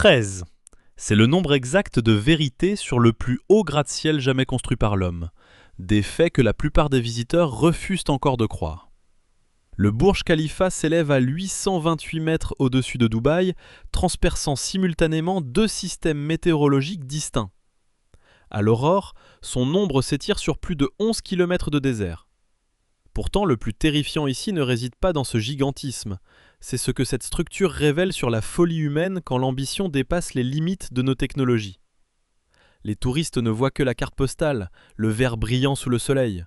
13. C'est le nombre exact de vérités sur le plus haut gratte-ciel jamais construit par l'homme. Des faits que la plupart des visiteurs refusent encore de croire. Le Burj Khalifa s'élève à 828 mètres au-dessus de Dubaï, transperçant simultanément deux systèmes météorologiques distincts. À l'aurore, son ombre s'étire sur plus de 11 km de désert. Pourtant, le plus terrifiant ici ne réside pas dans ce gigantisme. C'est ce que cette structure révèle sur la folie humaine quand l'ambition dépasse les limites de nos technologies. Les touristes ne voient que la carte postale, le verre brillant sous le soleil.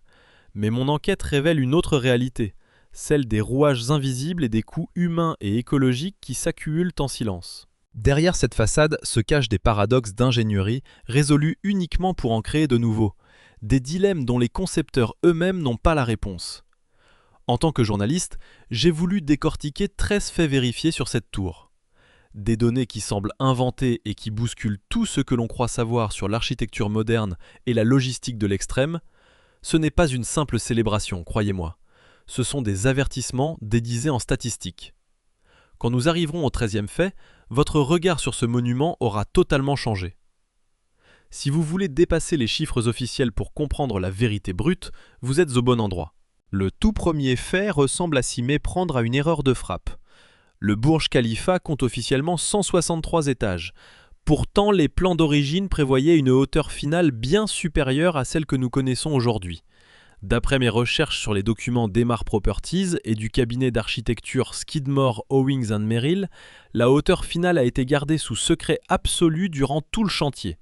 Mais mon enquête révèle une autre réalité, celle des rouages invisibles et des coûts humains et écologiques qui s'accumulent en silence. Derrière cette façade se cachent des paradoxes d'ingénierie résolus uniquement pour en créer de nouveaux, des dilemmes dont les concepteurs eux-mêmes n'ont pas la réponse. En tant que journaliste, j'ai voulu décortiquer 13 faits vérifiés sur cette tour. Des données qui semblent inventées et qui bousculent tout ce que l'on croit savoir sur l'architecture moderne et la logistique de l'extrême, ce n'est pas une simple célébration, croyez-moi. Ce sont des avertissements déguisés en statistiques. Quand nous arriverons au 13e fait, votre regard sur ce monument aura totalement changé. Si vous voulez dépasser les chiffres officiels pour comprendre la vérité brute, vous êtes au bon endroit. Le tout premier fait ressemble à s'y méprendre à une erreur de frappe. Le Burj Khalifa compte officiellement 163 étages. Pourtant, les plans d'origine prévoyaient une hauteur finale bien supérieure à celle que nous connaissons aujourd'hui. D'après mes recherches sur les documents d'Emar Properties et du cabinet d'architecture Skidmore, Owings & Merrill, la hauteur finale a été gardée sous secret absolu durant tout le chantier.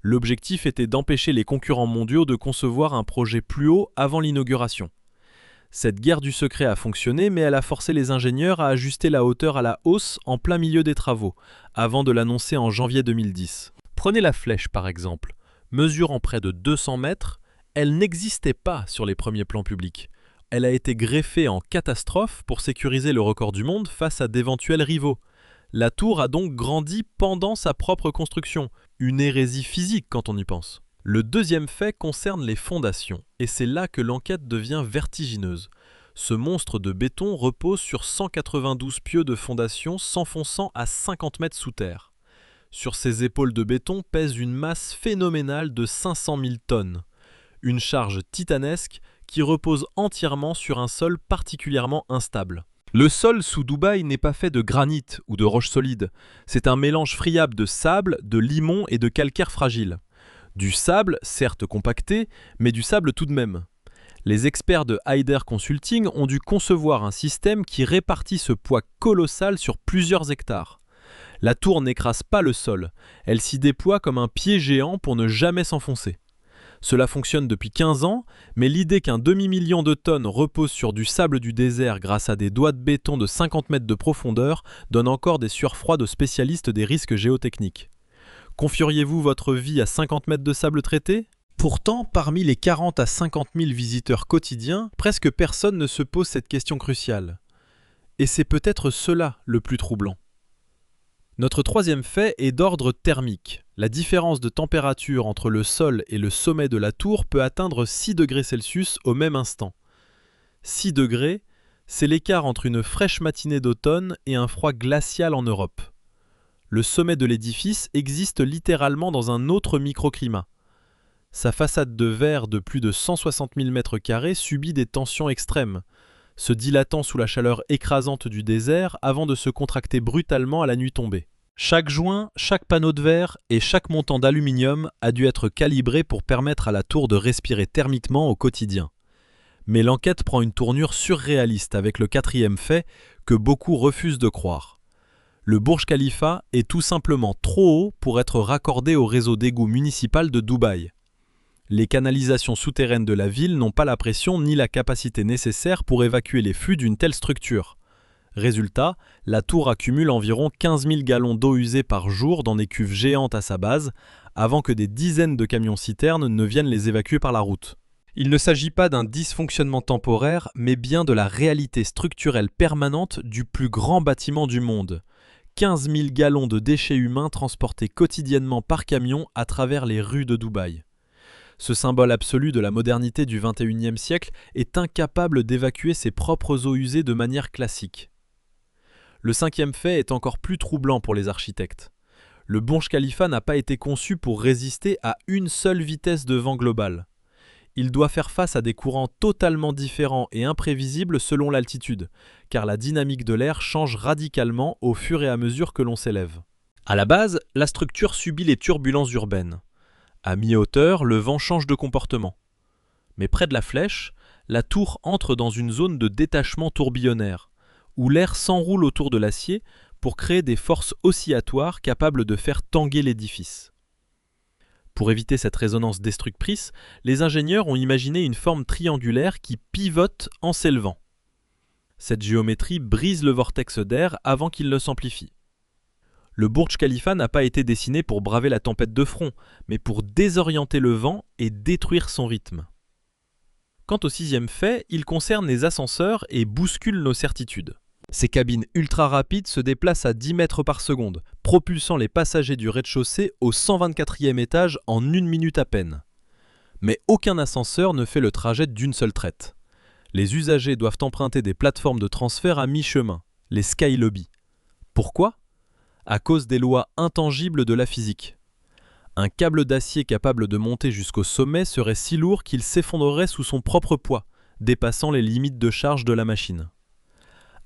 L'objectif était d'empêcher les concurrents mondiaux de concevoir un projet plus haut avant l'inauguration. Cette guerre du secret a fonctionné, mais elle a forcé les ingénieurs à ajuster la hauteur à la hausse en plein milieu des travaux, avant de l'annoncer en janvier 2010. Prenez la flèche par exemple. Mesurant près de 200 mètres, elle n'existait pas sur les premiers plans publics. Elle a été greffée en catastrophe pour sécuriser le record du monde face à d'éventuels rivaux. La tour a donc grandi pendant sa propre construction, une hérésie physique quand on y pense. Le deuxième fait concerne les fondations, et c'est là que l'enquête devient vertigineuse. Ce monstre de béton repose sur 192 pieux de fondation s'enfonçant à 50 mètres sous terre. Sur ses épaules de béton pèse une masse phénoménale de 500 000 tonnes. Une charge titanesque qui repose entièrement sur un sol particulièrement instable. Le sol sous Dubaï n'est pas fait de granit ou de roches solides. C'est un mélange friable de sable, de limon et de calcaire fragile. Du sable, certes compacté, mais du sable tout de même. Les experts de Haider Consulting ont dû concevoir un système qui répartit ce poids colossal sur plusieurs hectares. La tour n'écrase pas le sol, elle s'y déploie comme un pied géant pour ne jamais s'enfoncer. Cela fonctionne depuis 15 ans, mais l'idée qu'un demi-million de tonnes reposent sur du sable du désert grâce à des doigts de béton de 50 mètres de profondeur donne encore des sueurs froides aux spécialistes des risques géotechniques. Confieriez-vous votre vie à 50 mètres de sable traité ? Pourtant, parmi les 40 à 50 000 visiteurs quotidiens, presque personne ne se pose cette question cruciale. Et c'est peut-être cela le plus troublant. Notre troisième fait est d'ordre thermique. La différence de température entre le sol et le sommet de la tour peut atteindre 6 degrés Celsius au même instant. 6 degrés, c'est l'écart entre une fraîche matinée d'automne et un froid glacial en Europe. Le sommet de l'édifice existe littéralement dans un autre microclimat. Sa façade de verre de plus de 160 000 m² subit des tensions extrêmes, se dilatant sous la chaleur écrasante du désert avant de se contracter brutalement à la nuit tombée. Chaque joint, chaque panneau de verre et chaque montant d'aluminium a dû être calibré pour permettre à la tour de respirer thermiquement au quotidien. Mais l'enquête prend une tournure surréaliste avec le quatrième fait que beaucoup refusent de croire. Le Burj Khalifa est tout simplement trop haut pour être raccordé au réseau d'égouts municipal de Dubaï. Les canalisations souterraines de la ville n'ont pas la pression ni la capacité nécessaire pour évacuer les flux d'une telle structure. Résultat, la tour accumule environ 15 000 gallons d'eau usée par jour dans des cuves géantes à sa base, avant que des dizaines de camions-citernes ne viennent les évacuer par la route. Il ne s'agit pas d'un dysfonctionnement temporaire, mais bien de la réalité structurelle permanente du plus grand bâtiment du monde. 15 000 gallons de déchets humains transportés quotidiennement par camion à travers les rues de Dubaï. Ce symbole absolu de la modernité du XXIe siècle est incapable d'évacuer ses propres eaux usées de manière classique. Le cinquième fait est encore plus troublant pour les architectes. Le Burj Khalifa n'a pas été conçu pour résister à une seule vitesse de vent globale. Il doit faire face à des courants totalement différents et imprévisibles selon l'altitude, car la dynamique de l'air change radicalement au fur et à mesure que l'on s'élève. À la base, la structure subit les turbulences urbaines. À mi-hauteur, le vent change de comportement. Mais près de la flèche, la tour entre dans une zone de détachement tourbillonnaire, où l'air s'enroule autour de l'acier pour créer des forces oscillatoires capables de faire tanguer l'édifice. Pour éviter cette résonance destructrice, les ingénieurs ont imaginé une forme triangulaire qui pivote en s'élevant. Cette géométrie brise le vortex d'air avant qu'il ne s'amplifie. Le Burj Khalifa n'a pas été dessiné pour braver la tempête de front, mais pour désorienter le vent et détruire son rythme. Quant au sixième fait, il concerne les ascenseurs et bouscule nos certitudes. Ces cabines ultra rapides se déplacent à 10 mètres par seconde, propulsant les passagers du rez-de-chaussée au 124e étage en 1 minute à peine. Mais aucun ascenseur ne fait le trajet d'une seule traite. Les usagers doivent emprunter des plateformes de transfert à mi-chemin, les Sky Lobby. Pourquoi ? À cause des lois intangibles de la physique. Un câble d'acier capable de monter jusqu'au sommet serait si lourd qu'il s'effondrerait sous son propre poids, dépassant les limites de charge de la machine.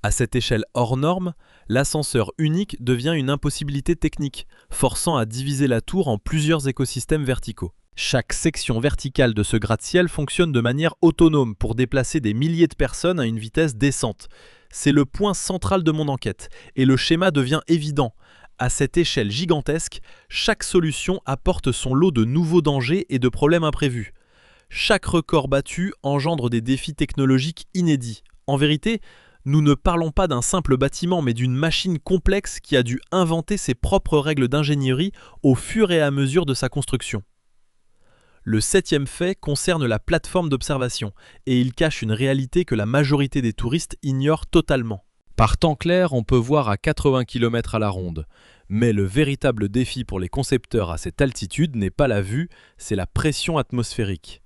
À cette échelle hors norme, l'ascenseur unique devient une impossibilité technique, forçant à diviser la tour en plusieurs écosystèmes verticaux. Chaque section verticale de ce gratte-ciel fonctionne de manière autonome pour déplacer des milliers de personnes à une vitesse décente. C'est le point central de mon enquête, et le schéma devient évident. À cette échelle gigantesque, chaque solution apporte son lot de nouveaux dangers et de problèmes imprévus. Chaque record battu engendre des défis technologiques inédits. En vérité, nous ne parlons pas d'un simple bâtiment, mais d'une machine complexe qui a dû inventer ses propres règles d'ingénierie au fur et à mesure de sa construction. Le septième fait concerne la plateforme d'observation, et il cache une réalité que la majorité des touristes ignorent totalement. Par temps clair, on peut voir à 80 km à la ronde. Mais le véritable défi pour les concepteurs à cette altitude n'est pas la vue, c'est la pression atmosphérique.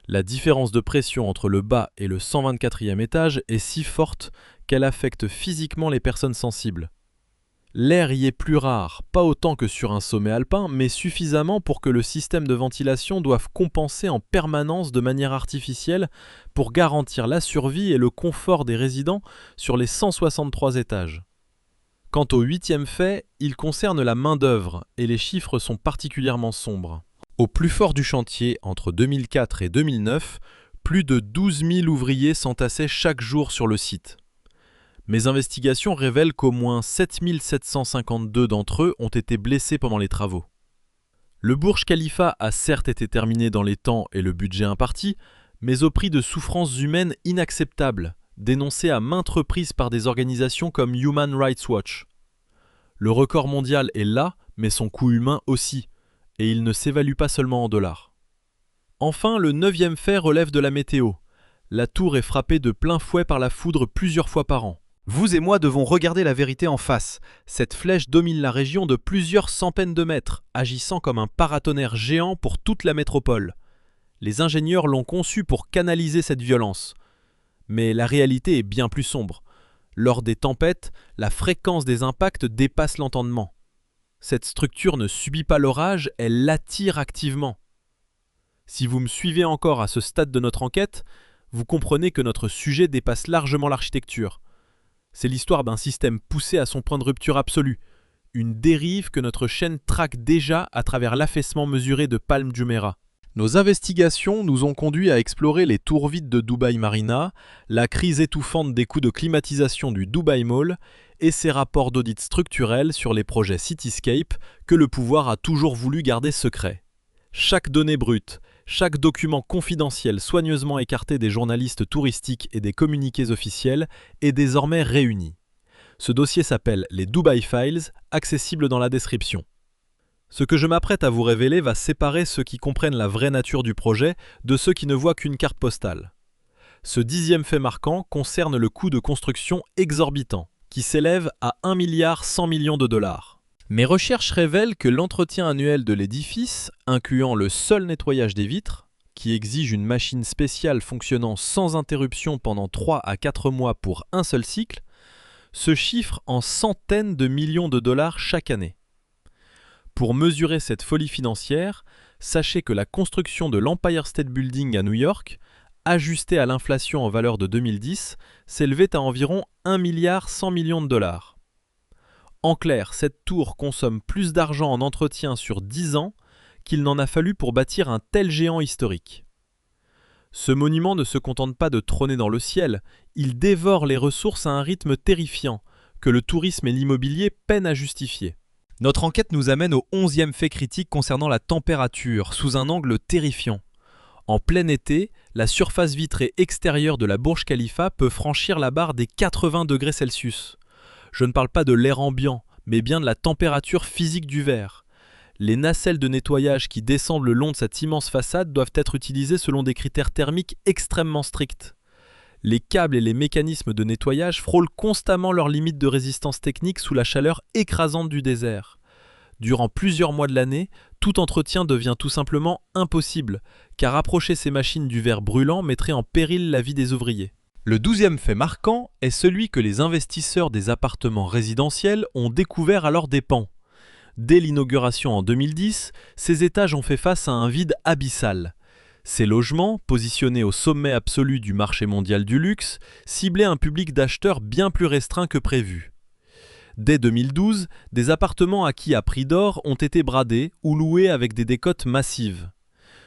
La différence de pression entre le bas et le 124e étage est si forte qu'elle affecte physiquement les personnes sensibles. L'air y est plus rare, pas autant que sur un sommet alpin, mais suffisamment pour que le système de ventilation doive compenser en permanence de manière artificielle pour garantir la survie et le confort des résidents sur les 163 étages. Quant au huitième fait, il concerne la main-d'œuvre et les chiffres sont particulièrement sombres. Au plus fort du chantier, entre 2004 et 2009, plus de 12 000 ouvriers s'entassaient chaque jour sur le site. Mes investigations révèlent qu'au moins 7 752 d'entre eux ont été blessés pendant les travaux. Le Burj Khalifa a certes été terminé dans les temps et le budget imparti, mais au prix de souffrances humaines inacceptables, dénoncées à maintes reprises par des organisations comme Human Rights Watch. Le record mondial est là, mais son coût humain aussi, et il ne s'évalue pas seulement en dollars. Enfin, le neuvième fait relève de la météo. La tour est frappée de plein fouet par la foudre plusieurs fois par an. Vous et moi devons regarder la vérité en face. Cette flèche domine la région de plusieurs centaines de mètres, agissant comme un paratonnerre géant pour toute la métropole. Les ingénieurs l'ont conçu pour canaliser cette violence. Mais la réalité est bien plus sombre. Lors des tempêtes, la fréquence des impacts dépasse l'entendement. Cette structure ne subit pas l'orage, elle l'attire activement. Si vous me suivez encore à ce stade de notre enquête, vous comprenez que notre sujet dépasse largement l'architecture. C'est l'histoire d'un système poussé à son point de rupture absolu, une dérive que notre chaîne traque déjà à travers l'affaissement mesuré de Palm Jumeirah. Nos investigations nous ont conduits à explorer les tours vides de Dubai Marina, la crise étouffante des coûts de climatisation du Dubai Mall et ses rapports d'audit structurel sur les projets Cityscape que le pouvoir a toujours voulu garder secrets. Chaque donnée brute, chaque document confidentiel soigneusement écarté des journalistes touristiques et des communiqués officiels est désormais réuni. Ce dossier s'appelle les Dubai Files, accessible dans la description. Ce que je m'apprête à vous révéler va séparer ceux qui comprennent la vraie nature du projet de ceux qui ne voient qu'une carte postale. Ce dixième fait marquant concerne le coût de construction exorbitant, qui s'élève à 1,1 milliard de dollars. Mes recherches révèlent que l'entretien annuel de l'édifice, incluant le seul nettoyage des vitres, qui exige une machine spéciale fonctionnant sans interruption pendant 3 à 4 mois pour un seul cycle, se chiffre en centaines de millions de dollars chaque année. Pour mesurer cette folie financière, sachez que la construction de l'Empire State Building à New York, ajustée à l'inflation en valeur de 2010, s'élevait à environ 1,1 milliard de dollars. En clair, cette tour consomme plus d'argent en entretien sur 10 ans qu'il n'en a fallu pour bâtir un tel géant historique. Ce monument ne se contente pas de trôner dans le ciel, il dévore les ressources à un rythme terrifiant, que le tourisme et l'immobilier peinent à justifier. Notre enquête nous amène au 11e fait critique concernant la température, sous un angle terrifiant. En plein été, la surface vitrée extérieure de la Burj Khalifa peut franchir la barre des 80 degrés Celsius. Je ne parle pas de l'air ambiant, mais bien de la température physique du verre. Les nacelles de nettoyage qui descendent le long de cette immense façade doivent être utilisées selon des critères thermiques extrêmement stricts. Les câbles et les mécanismes de nettoyage frôlent constamment leurs limites de résistance technique sous la chaleur écrasante du désert. Durant plusieurs mois de l'année, tout entretien devient tout simplement impossible, car approcher ces machines du verre brûlant mettrait en péril la vie des ouvriers. Le 12e fait marquant est celui que les investisseurs des appartements résidentiels ont découvert à leurs dépens. Dès l'inauguration en 2010, ces étages ont fait face à un vide abyssal. Ces logements, positionnés au sommet absolu du marché mondial du luxe, ciblaient un public d'acheteurs bien plus restreint que prévu. Dès 2012, des appartements acquis à prix d'or ont été bradés ou loués avec des décotes massives.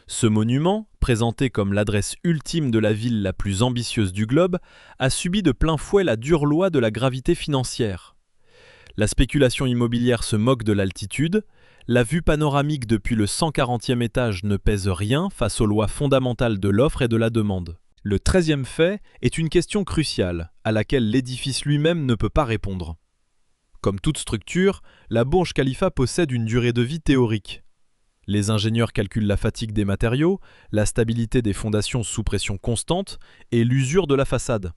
Ce monument, présenté comme l'adresse ultime de la ville la plus ambitieuse du globe, a subi de plein fouet la dure loi de la gravité financière. La spéculation immobilière se moque de l'altitude, la vue panoramique depuis le 140e étage ne pèse rien face aux lois fondamentales de l'offre et de la demande. Le 13e fait est une question cruciale, à laquelle l'édifice lui-même ne peut pas répondre. Comme toute structure, la Burj Khalifa possède une durée de vie théorique. Les ingénieurs calculent la fatigue des matériaux, la stabilité des fondations sous pression constante et l'usure de la façade.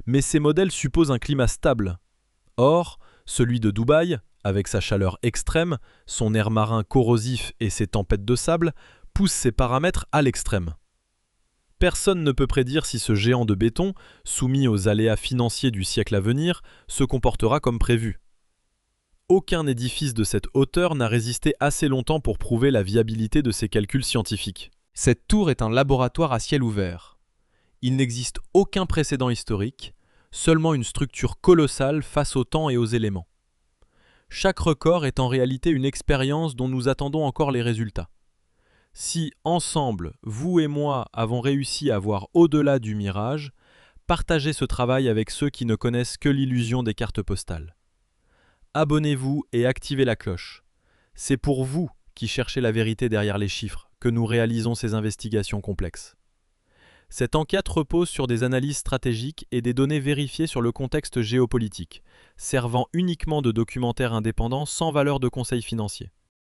Mais ces modèles supposent un climat stable. Or, celui de Dubaï, avec sa chaleur extrême, son air marin corrosif et ses tempêtes de sable, pousse ces paramètres à l'extrême. Personne ne peut prédire si ce géant de béton, soumis aux aléas financiers du siècle à venir, se comportera comme prévu. Aucun édifice de cette hauteur n'a résisté assez longtemps pour prouver la viabilité de ses calculs scientifiques. Cette tour est un laboratoire à ciel ouvert. Il n'existe aucun précédent historique, seulement une structure colossale face au temps et aux éléments. Chaque record est en réalité une expérience dont nous attendons encore les résultats. Si, ensemble, vous et moi avons réussi à voir au-delà du mirage, partagez ce travail avec ceux qui ne connaissent que l'illusion des cartes postales. Abonnez-vous et activez la cloche. C'est pour vous qui cherchez la vérité derrière les chiffres que nous réalisons ces investigations complexes. Cette enquête repose sur des analyses stratégiques et des données vérifiées sur le contexte géopolitique, servant uniquement de documentaire indépendant sans valeur de conseil financier.